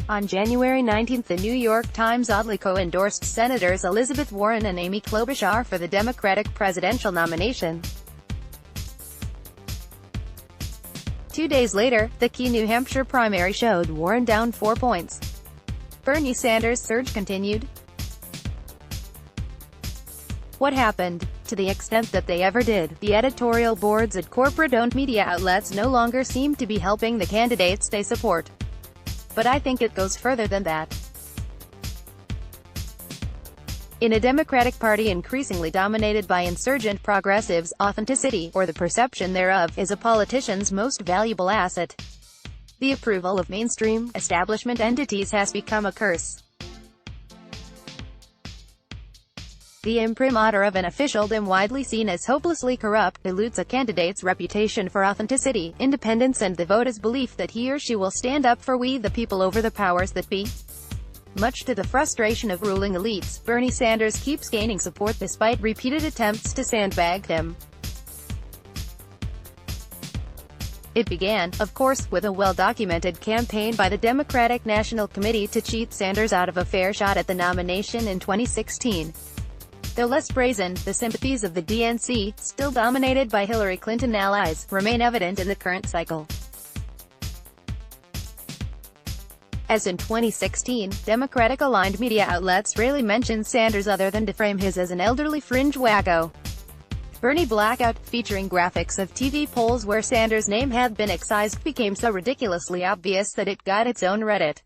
On January 19, the New York Times oddly co-endorsed Senators Elizabeth Warren and Amy Klobuchar for the Democratic presidential nomination. 2 days later, the key New Hampshire primary showed Warren down 4 points. Bernie Sanders' surge continued. What happened? To the extent that they ever did, the editorial boards at corporate-owned media outlets no longer seem to be helping the candidates they support. But I think it goes further than that. In a Democratic Party increasingly dominated by insurgent progressives, authenticity, or the perception thereof, is a politician's most valuable asset. The approval of mainstream, establishment entities has become a curse. The imprimatur of an officialdom widely seen as hopelessly corrupt dilutes a candidate's reputation for authenticity, independence and the voters' belief that he or she will stand up for we the people over the powers that be. Much to the frustration of ruling elites, Bernie Sanders keeps gaining support despite repeated attempts to sandbag him. It began, of course, with a well-documented campaign by the Democratic National Committee to cheat Sanders out of a fair shot at the nomination in 2016. Though less brazen, the sympathies of the DNC, still dominated by Hillary Clinton allies, remain evident in the current cycle. As in 2016, Democratic-aligned media outlets rarely mention Sanders other than to frame his as an elderly fringe wacko. Bernie Blackout, featuring graphics of TV polls where Sanders' name had been excised, became so ridiculously obvious that it got its own Reddit.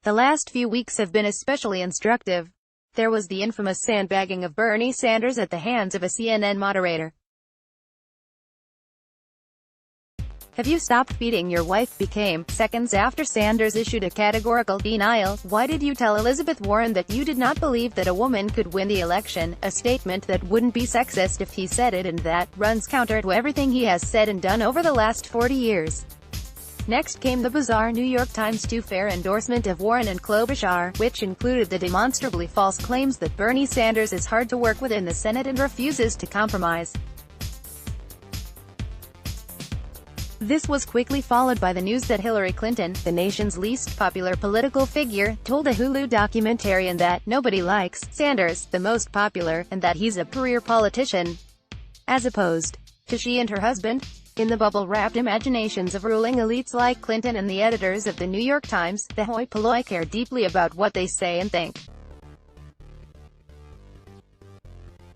The last few weeks have been especially instructive. There was the infamous sandbagging of Bernie Sanders at the hands of a CNN moderator. "Have you stopped beating your wife?" became, seconds after Sanders issued a categorical denial. "Why did you tell Elizabeth Warren that you did not believe that a woman could win the election?" A statement that wouldn't be sexist if he said it, and that runs counter to everything he has said and done over the last 40 years. Next came the bizarre New York Times two-fair endorsement of Warren and Klobuchar, which included the demonstrably false claims that Bernie Sanders is hard to work with in the Senate and refuses to compromise. This was quickly followed by the news that Hillary Clinton, the nation's least popular political figure, told a Hulu documentarian that nobody likes Sanders, the most popular, and that he's a career politician, as opposed to she and her husband. In the bubble-wrapped imaginations of ruling elites like Clinton and the editors of the New York Times, the hoi polloi care deeply about what they say and think.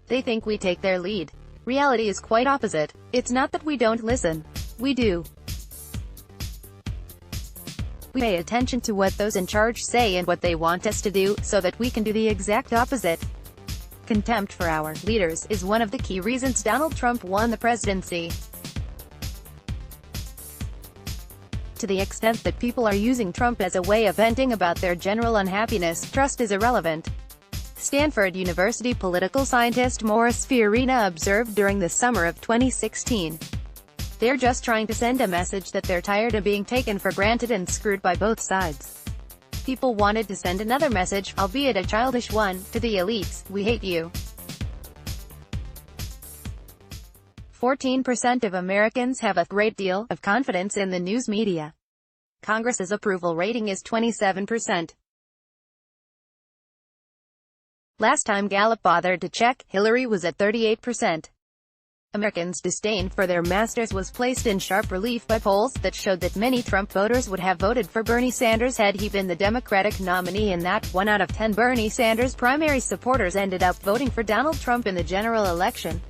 They think we take their lead. Reality is quite opposite. It's not that we don't listen. We do. We pay attention to what those in charge say and what they want us to do, so that we can do the exact opposite. Contempt for our leaders is one of the key reasons Donald Trump won the presidency. To the extent that people are using Trump as a way of venting about their general unhappiness, trust is irrelevant. Stanford University political scientist Morris Fiorina observed during the summer of 2016. They're just trying to send a message that they're tired of being taken for granted and screwed by both sides. People wanted to send another message, albeit a childish one, to the elites: we hate you. 14% of Americans have a great deal of confidence in the news media. Congress's approval rating is 27%. Last time Gallup bothered to check, Hillary was at 38%. Americans' disdain for their masters was placed in sharp relief by polls that showed that many Trump voters would have voted for Bernie Sanders had he been the Democratic nominee, and that 1 out of 10 Bernie Sanders primary supporters ended up voting for Donald Trump in the general election.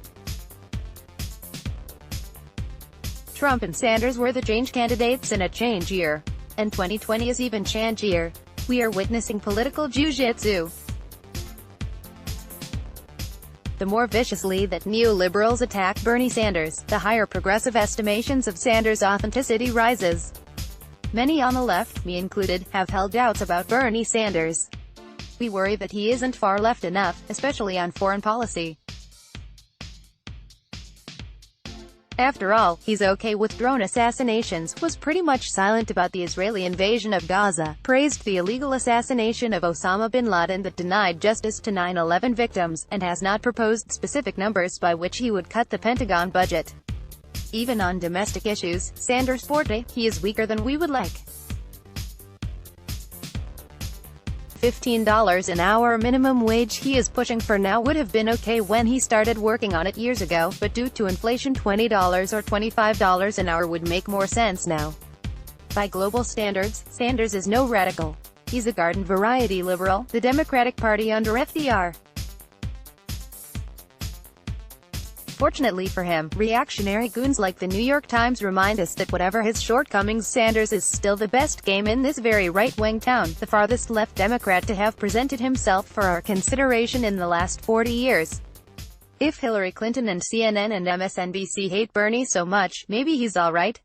Trump and Sanders were the change candidates in a change year. And 2020 is even changier. We are witnessing political jiu-jitsu. The more viciously that neoliberals attack Bernie Sanders, the higher progressive estimations of Sanders' authenticity rises. Many on the left, me included, have held doubts about Bernie Sanders. We worry that he isn't far left enough, especially on foreign policy. After all, he's okay with drone assassinations, was pretty much silent about the Israeli invasion of Gaza, praised the illegal assassination of Osama bin Laden but denied justice to 9/11 victims, and has not proposed specific numbers by which he would cut the Pentagon budget. Even on domestic issues, Sanders' forte, he is weaker than we would like. $15 an hour minimum wage he is pushing for now would have been okay when he started working on it years ago, but due to inflation $20 or $25 an hour would make more sense now. By global standards, Sanders is no radical. He's a garden-variety liberal, the Democratic Party under FDR. Fortunately for him, reactionary goons like the New York Times remind us that whatever his shortcomings, Sanders is still the best game in this very right-wing town, the farthest left Democrat to have presented himself for our consideration in the last 40 years. If Hillary Clinton and CNN and MSNBC hate Bernie so much, maybe he's alright.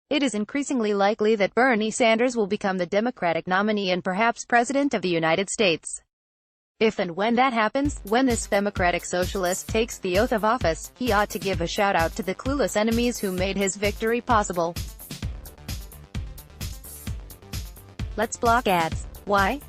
It is increasingly likely that Bernie Sanders will become the Democratic nominee and perhaps President of the United States. If and when that happens, when this Democratic socialist takes the oath of office, he ought to give a shout-out to the clueless enemies who made his victory possible. Let's block ads. Why?